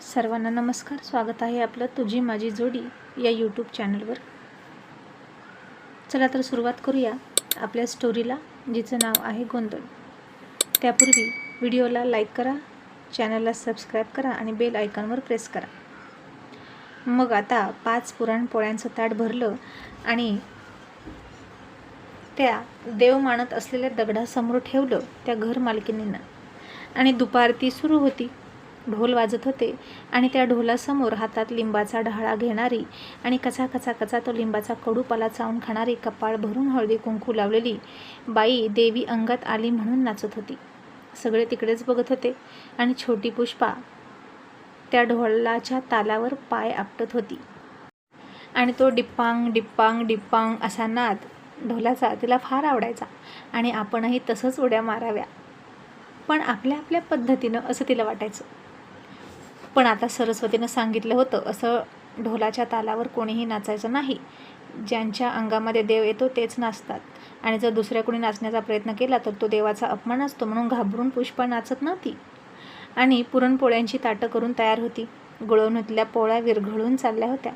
सर्वांना नमस्कार. स्वागत आहे आपलं तुझी माझी जोडी या यूट्यूब चॅनलवर. चला तर सुरुवात करूया आपल्या स्टोरीला, जिचं नाव आहे गोंधळ. त्यापूर्वी व्हिडिओला लाईक करा, चॅनलला सबस्क्राईब करा आणि बेल आयकॉनवर प्रेस करा. मग आता 5 पुरणपोळ्यांचं ताट भरलं आणि त्या देव मानत असलेल्या दगडासमोर ठेवलं त्या घर मालकिनीनं. आणि दुपारती सुरू होती. ढोल वाजत होते आणि त्या ढोलासमोर हातात लिंबाचा ढाळा घेणारी आणि कचा कचा कचा तो लिंबाचा कडूपाला चावून खाणारी, कपाळ भरून हळदी कुंकू लावलेली बाई देवी अंगात आली म्हणून नाचत होती. सगळे तिकडेच बघत होते आणि छोटी पुष्पा त्या ढोलाच्या तालावर पाय आपटत होती. आणि तो डिप्पांग डिप्पांग डिप्पांग असा नाद ढोलाचा तिला फार आवडायचा आणि आपणही तसंच उड्या माराव्या, पण आपल्या आपल्या पद्धतीनं, असं तिला वाटायचं. पण आता सरस्वतीनं सांगितलं होतं, असं ढोलाच्या तालावर कोणीही नाचायचं नाही. ज्यांच्या अंगामध्ये देव येतो तेच नाचतात. आणि जर दुसऱ्या कोणी नाचण्याचा प्रयत्न केला तर तो देवाचा अपमान असतो, म्हणून घाबरून पुष्पा नाचत नव्हती. आणि पुरणपोळ्यांची ताटं करून तयार होती. गुळवणीतल्या पोळ्या विरघळून चालल्या होत्या.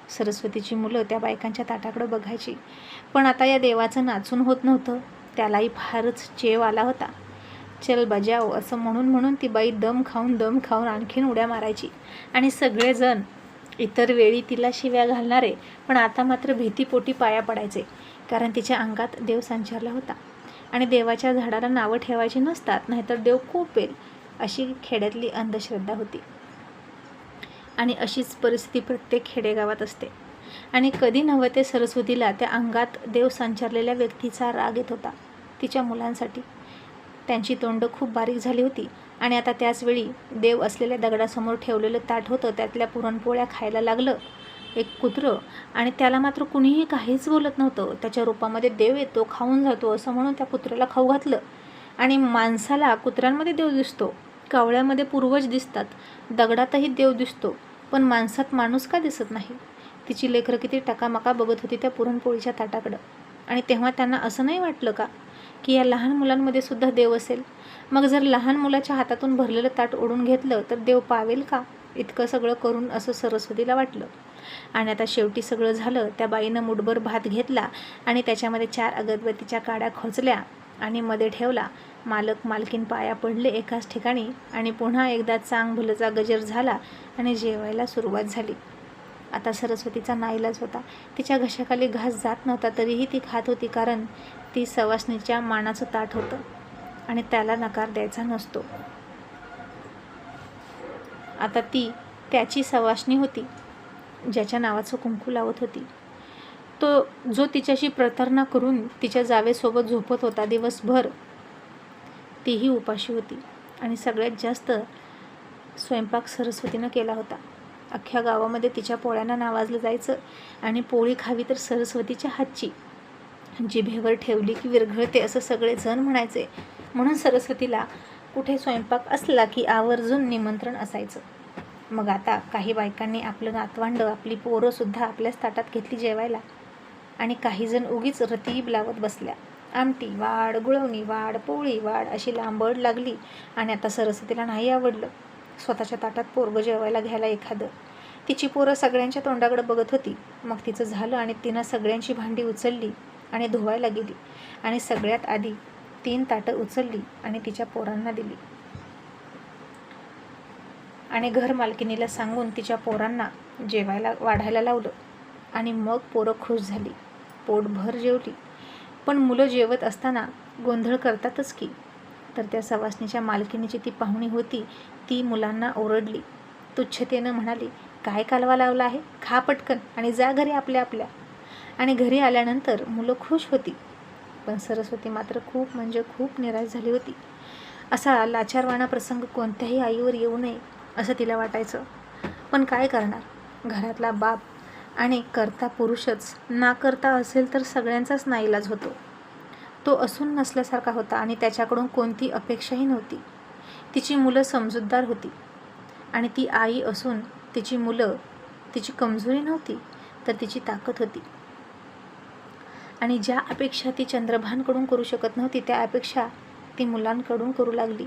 सरस्वतीची मुलं त्या बायकांच्या ताटाकडं बघायची, पण आता या देवाचं नाचून होत नव्हतं. त्यालाही फारच चेव आला होता. चल बजाव असं म्हणून ती बाई दम खाऊन आणखीन उड्या मारायची. आणि सगळेजण इतर वेळी तिला शिव्या घालणारे, पण आता मात्र भीतीपोटी पाया पडायचे, कारण तिच्या अंगात देव संचारला होता. आणि देवाच्या झाडाला नावं ठेवायची नसतात, नाहीतर देव कोपेल, अशी खेड्यातली अंधश्रद्धा होती. आणि अशीच परिस्थिती प्रत्येक खेडेगावात असते. आणि कधी नव्हे ते सरस्वतीला त्या अंगात देव संचारलेल्या व्यक्तीचा राग येत होता. तिच्या मुलांसाठी त्यांची तोंडं खूप बारीक झाली होती. आणि आता त्याचवेळी देव असलेल्या दगडासमोर ठेवलेलं ताट होतं, त्यातल्या पुरणपोळ्या खायला लागलं एक कुत्रं. आणि त्याला मात्र कुणीही काहीच बोलत नव्हतं. त्याच्या रूपामध्ये देव येतो, खाऊन जातो असं म्हणून त्या कुत्र्याला खाऊ घातलं. आणि माणसाला कुत्र्यांमध्ये देव दिसतो, कावळ्यामध्ये पूर्वज दिसतात, दगडातही देव दिसतो, पण माणसात माणूस का दिसत नाही? तिची लेकरं किती टकामका बघत होती त्या पुरणपोळीच्या ताटाकडं. आणि तेव्हा त्यांना असं नाही वाटलं का की या लहान मुलांमध्ये सुद्धा देव असेल? मग जर लहान मुलाच्या हातातून भरलेलं ताट ओढून घेतलं तर देव पावेल का? इतकं सगळं करून असं सरस्वतीला वाटलं. आणि आता शेवटी सगळं झालं. त्या बाईनं मुठभर भात घेतला आणि त्याच्यामध्ये 4 अगरबत्तीच्या काड्या खोचल्या आणि मध्ये ठेवला. मालक मालकीन पाया पडले एकाच ठिकाणी आणि पुन्हा एकदा चांग भलचा गजर झाला आणि जेवायला सुरुवात झाली. आता सरस्वतीचा नाईलाज होता. तिच्या घशाखाली घास जात नव्हता, तरीही ती खात होती, कारण ती सवासणीच्या मानाचं ताट होतं आणि त्याला नकार द्यायचा नसतो. आता ती त्याची सवासणी होती, ज्याच्या नावाचं कुंकू लावत होती. तो जो तिच्याशी प्रतारणा करून तिच्या जावेसोबत झोपत होता दिवसभर, तीही उपाशी होती. आणि सगळ्यात जास्त स्वयंपाक सरस्वतीनं केला होता. अख्ख्या गावामध्ये तिच्या पोळ्यांना नावाजलं जायचं. आणि पोळी खावी तर सरस्वतीच्या हातची, जिभेवर ठेवली की विरघळते असं सगळे जण म्हणायचे. म्हणून सरस्वतीला कुठे स्वयंपाक असला की आवर्जून निमंत्रण असायचं. मग आता काही बायकांनी आपलं नातवंड, आपली पोरंसुद्धा आपल्याच ताटात घेतली जेवायला. आणि काही जण उगीच रतीब लावत बसल्या. आमटी वाढ, गुळवणी वाढ, पोळी वाढ अशी लांबड लागली. आणि आता सरस्वतीला नाही आवडलं स्वतःच्या ताटात पोरगं जेवायला घ्यायला एखादं. तिची पोरं सगळ्यांच्या तोंडाकडे बघत होती. मग तिचं झालं आणि तिनं सगळ्यांची भांडी उचलली आणि धुवायला गेली. आणि सगळ्यात आधी 3 ताटं उचलली आणि तिच्या पोरांना दिली. आणि घर मालकिनीला सांगून तिच्या पोरांना जेवायला वाढायला लावलं. आणि मग पोरं खुश झाली, पोटभर जेवली. पण मुलं जेवत असताना गोंधळ करतातच की. तर त्या सवासणीच्या मालकिनीची ती पाहुणी होती, ती मुलांना ओरडली, तुच्छतेनं म्हणाली, काय कालवा लावला आहे, खा पटकन आणि जा घरी आपल्या आपल्या. आणि घरी आल्यानंतर मुलं खुश होती, पण सरस्वती मात्र खूप म्हणजे खूप निराश झाली होती. असा लाचारवाणा प्रसंग कोणत्याही आईवर येऊ नये असं तिला वाटायचं. पण काय करणार, घरातला बाप आणि करता पुरुषच ना करता असेल तर सगळ्यांचाच नाईलाज होतो. तो असून नसल्यासारखा होता आणि त्याच्याकडून कोणती अपेक्षाही नव्हती. तिची मुलं समजूतदार होती आणि ती आई असून तिची मुलं, तिची कमजोरी नव्हती तर तिची ताकद होती. आणि ज्या अपेक्षा ती चंद्रभानकडून करू शकत नव्हती त्या अपेक्षा ती मुलांकडून करू लागली.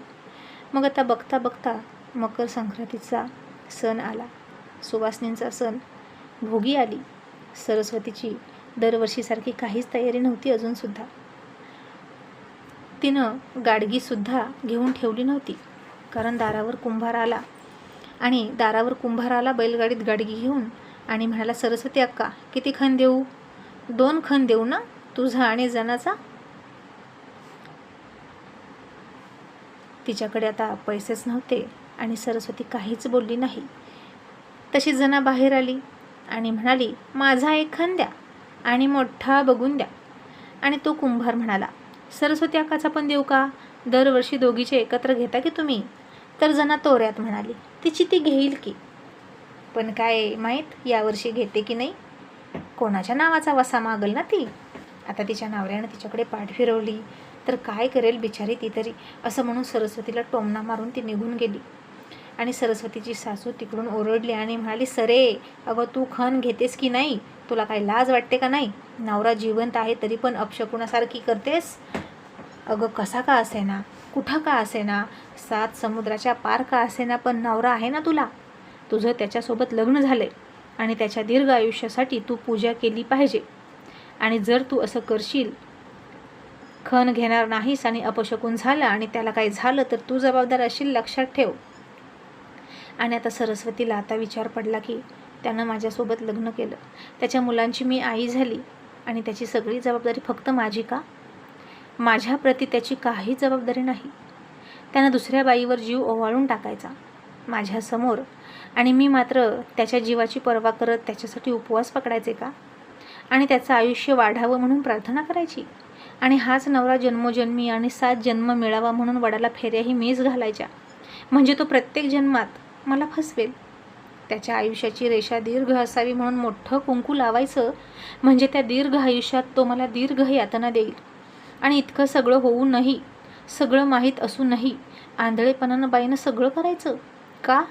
मग आता बघता बघता मकर संक्रांतीचा सण आला, सुवासिनींचा सण. भोगी आली. सरस्वतीची दरवर्षीसारखी काहीच तयारी नव्हती अजूनसुद्धा. तिनं गाडगीसुद्धा घेऊन ठेवली नव्हती, कारण दारावर कुंभार आला बैलगाडीत गाडगी घेऊन आणि म्हणाला, सरस्वती अक्का, किती खण देऊ? 2 खण देऊ ना, तुझा आणि जनाचा? तिच्याकडे आता पैसेच नव्हते आणि सरस्वती काहीच बोलली नाही. तशी जना बाहेर आली आणि म्हणाली, माझा 1 खण द्या आणि मोठा बघून द्या. आणि तो कुंभार म्हणाला, सरस्वती अक्काचा पण देऊ का? दरवर्षी दोघीचे एकत्र घेता की तुम्ही? तर जना तोऱ्यात म्हणाली, तिची ती घेईल की, पण काय माहीत यावर्षी घेते की नाही. कोणाच्या नावाचा वसा मागल ना ती. आता तिच्या नवऱ्यानं तिच्याकडे पाठ फिरवली तर काय करेल बिचारी ती तरी, असं म्हणून सरस्वतीला टोमणा मारून ती निघून गेली. आणि सरस्वतीची सासू तिकडून ओरडली आणि म्हणाली, सरे, अगं तू खण घेतेस की नाही? तुला काही लाज वाटते का नाही? नवरा जिवंत आहे तरी पण अपशकुनासारखी करतेस. अगं कसा का असेना, कुठं का असेना, 7 समुद्राच्या पार का असेना, पण नवरा आहे ना तुला. तुझं त्याच्यासोबत लग्न झालंय आणि त्याच्या दीर्घ आयुष्यासाठी तू पूजा केली पाहिजे. आणि जर तू असं करशील, खण घेणार नाहीस आणि अपशकुन झालं आणि त्याला काही झालं तर तू जबाबदार असशील, लक्षात ठेव. आणि आता सरस्वतीला आता विचार पडला की त्यानं माझ्यासोबत लग्न केलं, त्याच्या मुलांची मी आई झाली आणि त्याची सगळी जबाबदारी फक्त माझी का? माझ्याप्रती त्याची काही जबाबदारी नाही. त्यानं दुसऱ्या बाईवर जीव ओवाळून टाकायचा माझ्यासमोर आणि मी मात्र त्याच्या जीवाची पर्वा करत त्याच्यासाठी उपवास पकडायचे का? आणि त्याचं आयुष्य वाढावं म्हणून प्रार्थना करायची. आणि हाच नवरा जन्मोजन्मी आणि 7 जन्म मिळावा म्हणून वडाला फेऱ्याही मीच घालायच्या. म्हणजे तो प्रत्येक जन्मात मला फसवेल. त्याच्या आयुष्याची रेषा दीर्घ असावी म्हणून मोठं कुंकू लावायचं, म्हणजे त्या दीर्घ आयुष्यात तो मला दीर्घ यातना देईल. आणि इतकं सगळं होऊनही, सगळं माहीत असूनही आंधळेपणानं बाईनं सगळं करायचं का?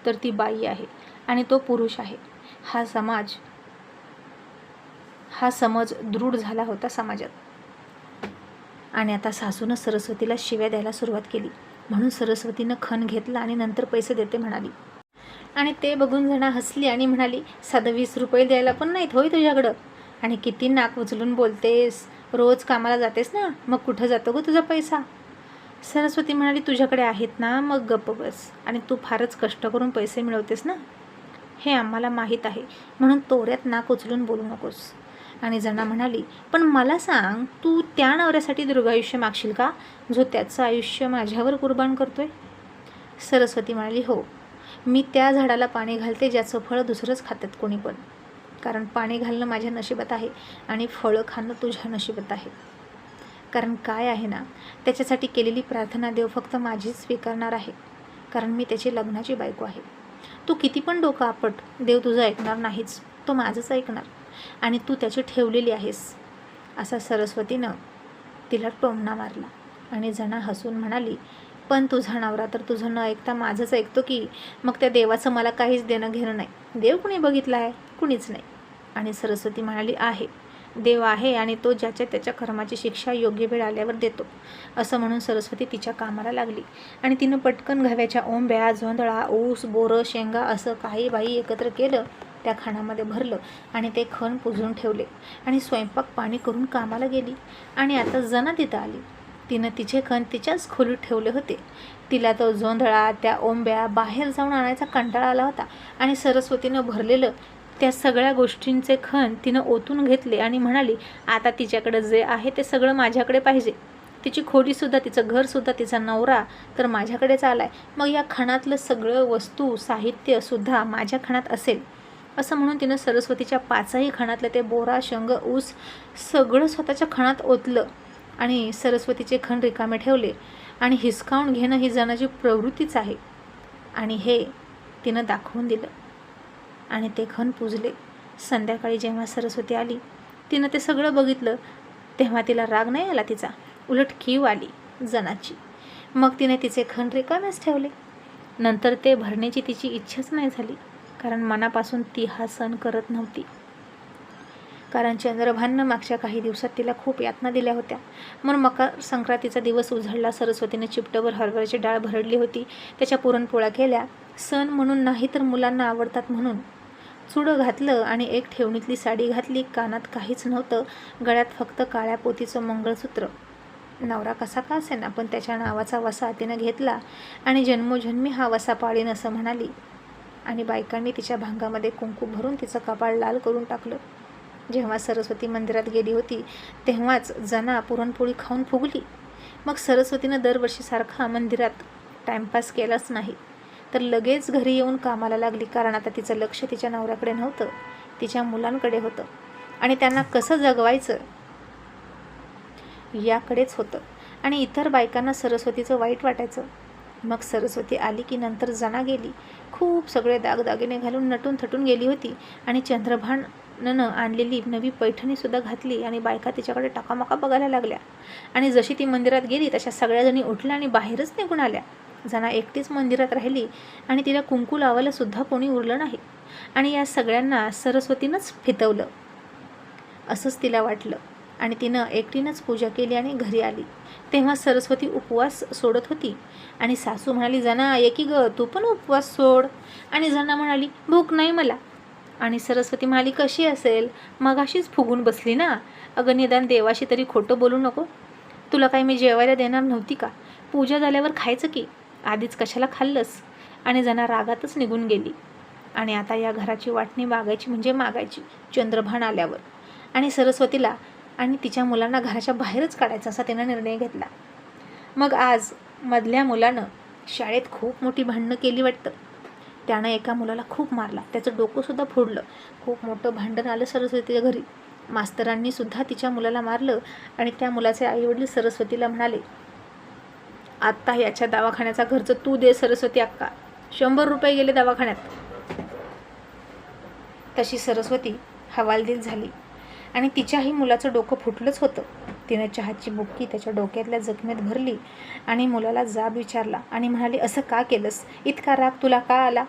तर ती बाई आहे आणि तो पुरुष आहे. हा समज दृढ झाला होता समाजात. आणि आता सासूनं सरस्वतीला शिव्या द्यायला सुरुवात केली. म्हणून सरस्वतीनं खण घेतला आणि नंतर पैसे देते म्हणाली. आणि ते बघून जना हसली आणि म्हणाली, साधं 20 रुपये द्यायला पण नाहीत होय तुझ्याकडं? आणि किती नाक उचलून बोलतेस, रोज कामाला जातेस ना, मग कुठं जातो गं तुझा पैसा? सरस्वती म्हणाली, तुझ्याकडे आहेत ना, मग गप्प बस. आणि तू फारच कष्ट करून पैसे मिळवतेस ना, हे आम्हाला माहीत आहे, म्हणून तोऱ्यात नाक उचलून बोलू नकोस. आणि जना म्हणाली, पण मला सांग, तू त्या नवऱ्यासाठी दीर्घायुष्य मागशील का, जो त्याचं आयुष्य माझ्यावर कुर्बान करतोय? सरस्वती म्हणाली, हो, मी त्या झाडाला पाणी घालते ज्याचं फळ दुसरंच खातात कोणी पण. कारण पाणी घालणं माझ्या नशिबात आहे आणि फळं खाणं तुझ्या नशिबात आहे. कारण काय आहे ना, त्याच्यासाठी केलेली प्रार्थना देव फक्त माझीच स्वीकारणार आहे, कारण मी त्याची लग्नाची बायको आहे. तू किती पण डोकं आपट, देव तुझं ऐकणार नाहीच, तो माझंच ऐकणार. आणि तू त्याची ठेवलेली आहेस. असा सरस्वतीनं तिला टोमणा मारला. आणि जना हसून म्हणाली, पण तुझा नवरा तर तुझं न ऐकता माझंच ऐकतो की, मग त्या देवाचं मला काहीच देणं घेणं नाही. देव कुणी बघितला आहे? कुणीच नाही. आणि सरस्वती म्हणाली, आहे, देव आहे आणि तो ज्याच्या त्याच्या कर्माची शिक्षा योग्य वेळ आल्यावर देतो. असं म्हणून सरस्वती तिच्या कामाला लागली. आणि तिनं पटकन गव्याच्या ओंब्या, जोंधळा, ऊस, बोरं, शेंगा असं काही बाई एकत्र केलं, त्या खाणामध्ये भरलं आणि ते खण पुजून ठेवले आणि स्वयंपाक पाणी करून कामाला गेली. आणि आता जना तिथं आली. तिनं तिचे खण तिच्याच खोलीत ठेवले होते. तिला तो जोंधळा, त्या ओंब्या बाहेर जाऊन आणायचा कंटाळा आला होता. आणि सरस्वतीनं भरलेलं त्या सगळ्या गोष्टींचे खण तिनं ओतून घेतले आणि म्हणाली, आता तिच्याकडं जे आहे ते सगळं माझ्याकडे पाहिजे. तिची खोलीसुद्धा, तिचं घरसुद्धा, तिचा नवरा तर माझ्याकडेच आला आहे, मग या खणातलं सगळं वस्तू साहित्यसुद्धा माझ्या खणात असेल. असं म्हणून तिनं सरस्वतीच्या 5ही खणातलं ते बोरा, शेंग, ऊस सगळं स्वतःच्या खणात ओतलं आणि सरस्वतीचे खण रिकामे ठेवले. आणि हिसकावून घेणं ही जनाची प्रवृत्तीच आहे आणि हे तिनं दाखवून दिलं. आणि ते खण पुजले. संध्याकाळी जेव्हा सरस्वती आली, तिनं ते सगळं बघितलं, तेव्हा तिला राग नाही आला तिचा, उलट कीव आली जनाची. मग तिने तिचे खण रिकामेच ठेवले. नंतर ते भरण्याची तिची इच्छाच नाही झाली, कारण मनापासून ती हा सण करत नव्हती. कारण चंद्रभाननं मागच्या काही दिवसात तिला खूप यातना दिल्या होत्या. मग मकर संक्रांतीचा दिवस उझळला. सरस्वतीने चिपटभर हरभऱ्याची डाळ भरडली होती. त्याच्या पुरणपोळ्या केल्या. सण म्हणून नाही तर मुलांना आवडतात म्हणून. चुडं घातलं आणि एक ठेवणीतली साडी घातली. कानात काहीच नव्हतं, गळ्यात फक्त काळ्या पोतीचं मंगळसूत्र. नवरा कसा का असेना, पण त्याच्या नावाचा वसा तिनं घेतला आणि जन्मोजन्मी हा वसा पाळीन असं म्हणाली. आणि बायकांनी तिच्या भांगामध्ये कुंकू भरून तिचं कपाळ लाल करून टाकलं. जेव्हा सरस्वती मंदिरात गेली होती तेव्हाच जना पुरणपोळी खाऊन फुगली. मग सरस्वतीनं दरवर्षीसारखा मंदिरात टाइमपास केलाच नाही, तर लगेच घरी येऊन कामाला लागली. कारण आता तिचं लक्ष तिच्या नवऱ्याकडे नव्हतं, तिच्या मुलांकडे होतं आणि त्यांना कसं जगवायचं याकडेच होतं. आणि इतर बायकांना सरस्वतीचं वाईट वाटायचं. मग सरस्वती आली की नंतर जना गेली. खूप सगळे दागदागिने घालून नटून थटून गेली होती आणि चंद्रभाननं आणलेली नवी पैठणीसुद्धा घातली आणि बायका तिच्याकडे टाकामाका बघायला लागल्या. आणि जशी ती मंदिरात गेली तशा सगळ्याजणी उठल्या आणि बाहेरच निघून आल्या. जना एकटीच मंदिरात राहिली आणि तिला कुंकू लावायला सुद्धा कोणी उरलं नाही. आणि या सगळ्यांना सरस्वतीनंच फितवलं असंच तिला वाटलं आणि तिनं एकटीनंच पूजा केली आणि घरी आली. तेव्हा सरस्वती उपवास सोडत होती आणि सासू म्हणाली, जना ये की ग, तू पण उपवास सोड. आणि जना म्हणाली, भूक नाही मला. आणि सरस्वती म्हणाली, कशी असेल, मगाशीच फुगून बसली ना. अगं निदान देवाशी तरी खोटं बोलू नको. तुला काही मी जेवायला देणार नव्हती का? पूजा झाल्यावर खायचं की, आधीच कशाला खाल्लंस. आणि जना रागातच निघून गेली. आणि आता या घराची वाटणी मागायची म्हणजे मागायची चंद्रभान आल्यावर. आणि सरस्वतीला आणि तिच्या मुलांना घराच्या बाहेरच काढायचा असा तिनं निर्णय घेतला. मग आज मधल्या मुलानं शाळेत खूप मोठी भांडणं केली वाटतं. त्यानं एका मुलाला खूप मारला, त्याचं डोकंसुद्धा फोडलं. खूप मोठं भांडण आलं सरस्वतीच्या घरी. मास्तरांनी सुद्धा तिच्या मुलाला मारलं आणि त्या मुलाचे आईवडील सरस्वतीला म्हणाले, आत्ता याच्या दवाखान्याचा खर्च तू दे सरस्वती अक्का, 100 रुपये गेले दवाखान्यात. तशी सरस्वती हवालदिल झाली आणि तिच्याही मुलाचं डोकं फुटलंच होतं. तिनं चहाची बुक्की त्याच्या डोक्यातल्या जखमेत भरली आणि मुलाला जाब विचारला आणि म्हणाली, असं का केलंस, इतका राग तुला का आला.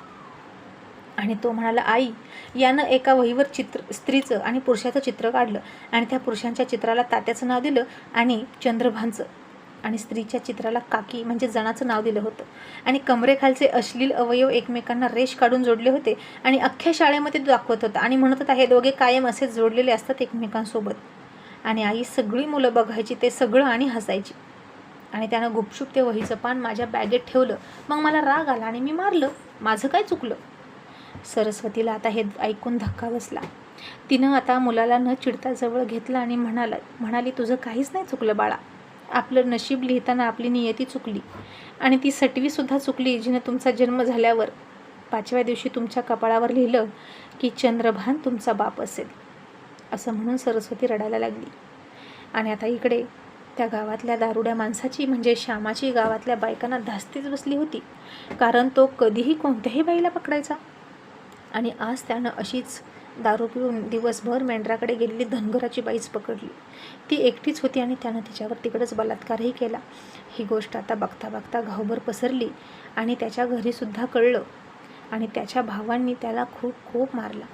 आणि तो म्हणाला, आई, यानं एका वहीवर स्त्रीचं आणि पुरुषाचं चित्र काढलं आणि त्या पुरुषांच्या चित्राला तात्याचं नाव दिलं आणि चंद्रभानचं, आणि स्त्रीच्या चित्राला काकी म्हणजे जणाचं नाव दिलं होतं. आणि कमरेखालचे अश्लील अवयव एकमेकांना रेष काढून जोडले होते आणि अख्ख्या शाळेमध्ये दाखवत होता आणि म्हणत होता, हे दोघे कायम असेच जोडलेले असतात एकमेकांसोबत. आणि आई सगळी मुलं बघायची ते सगळं आणि हसायची. आणि त्यानं गुपचूप ते वहीचं पान माझ्या बॅगेत ठेवलं. मग मला राग आला आणि मी मारलं. माझं काय चुकलं. सरस्वतीला आता हे ऐकून धक्का बसला. तिनं आता मुलाला न चिडता जवळ घेतलं आणि म्हणाली, तुझं काहीच नाही चुकलं बाळा. आपलं नशीब लिहिताना आपली नियती चुकली आणि ती सटवीसुद्धा चुकली, जिनं तुमचा जन्म झाल्यावर 5व्या दिवशी तुमच्या कपाळावर लिहिलं की चंद्रभान तुमचा बाप असेल. असं म्हणून सरस्वती रडायला लागली. आणि आता इकडे त्या गावातल्या दारुड्या माणसाची म्हणजे श्यामाची गावातल्या बायकांना धास्तीच बसली होती. कारण तो कधीही कोणत्याही बाईला पकडायचा. आणि आज त्यानं अशीच दारू पिऊन दिवसभर मेंढराकडे गेलेली धनगराची बाईच पकडली. ती एकटीच होती आणि त्यानं तिच्यावर तिकडंच बलात्कारही केला. ही गोष्ट आता बघता बघता गावभर पसरली आणि त्याच्या घरीसुद्धा कळलं आणि त्याच्या भावांनी त्याला खूप खूप मारला.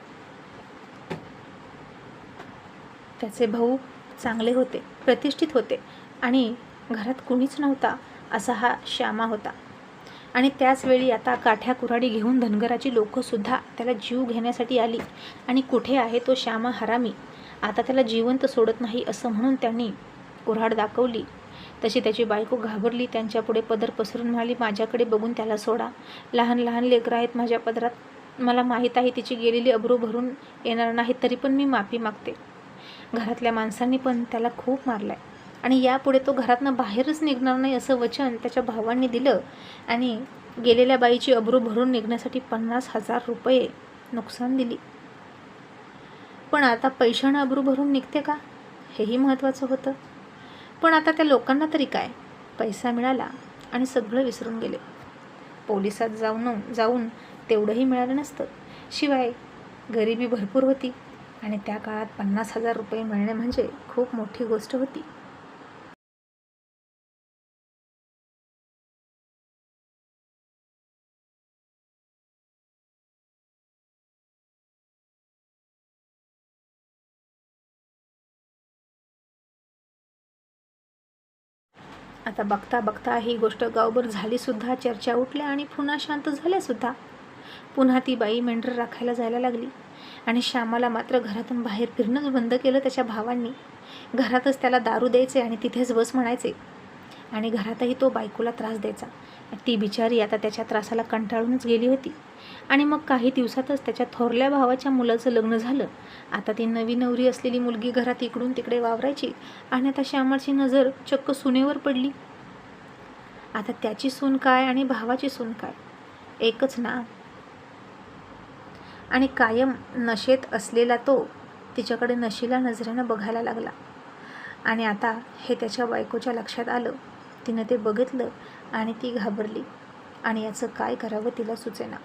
त्याचे भाऊ चांगले होते, प्रतिष्ठित होते आणि घरात कुणीच नव्हता असा हा श्यामा होता. आणि त्याचवेळी आता काठ्या कुऱ्हाडी घेऊन धनगराची लोकंसुद्धा त्याला जीव घेण्यासाठी आली. आणि कुठे आहे तो श्यामा हरामी, आता त्याला जिवंत सोडत नाही असं म्हणून त्यांनी कुऱ्हाड दाखवली. तशी त्याची बायको घाबरली. त्यांच्यापुढे पदर पसरून म्हणाली, माझ्याकडे बघून त्याला सोडा. लहान लहान लेकरं आहेत माझ्या पदरात. मला माहीत आहे तिची गेलेली अब्रू भरून येणार नाही, तरी पण मी माफी मागते. घरातल्या माणसांनी पण त्याला खूप मारलाय आणि यापुढे तो घरातनं बाहेरच निघणार नाही असं वचन त्याच्या भावांनी दिलं. आणि गेलेल्या बाईची अब्रू भरून निघण्यासाठी 50,000 रुपये नुकसान दिली. पण आता पैशानं अब्रू भरून निघते का, हेही महत्त्वाचं होतं. पण आता त्या लोकांना तरी काय, पैसा मिळाला आणि सगळं विसरून गेले. पोलिसात जाऊन तेवढंही मिळालं नसतं. शिवाय गरिबी भरपूर होती आणि त्या काळात 50,000 रुपये मिळणे म्हणजे खूप मोठी गोष्ट होती. आता बघता बघता ही गोष्ट गावभर झालीसुद्धा, चर्चा उठल्या आणि पुन्हा शांत झाल्यासुद्धा. पुन्हा ती बाई मेंढर राखायला जायला लागली आणि श्यामाला मात्र घरातून बाहेर फिरणंच बंद केलं त्याच्या भावांनी. घरातच त्याला दारू द्यायचे आणि तिथेच बस म्हणायचे आणि घरातही तो बायकोला त्रास द्यायचा. ती बिचारी आता त्याच्या त्रासाला कंटाळूनच गेली होती. आणि मग काही दिवसातच त्याच्या थोरल्या भावाच्या मुलाचं लग्न झालं. आता ती नवी नवरी असलेली मुलगी घरात इकडून तिकडे वावरायची आणि आता श्यामाची नजर चक्क सुनेवर पडली. आता त्याची सून काय आणि भावाची सून काय, एकच ना. आणि कायम नशेत असलेला तो तिच्याकडे नशिला नजरेनं बघायला लागला. आणि आता हे त्याच्या बायकोच्या लक्षात आलं. तिनं ते बघितलं आणि ती घाबरली आणि याचं काय करावं तिला सुचेना.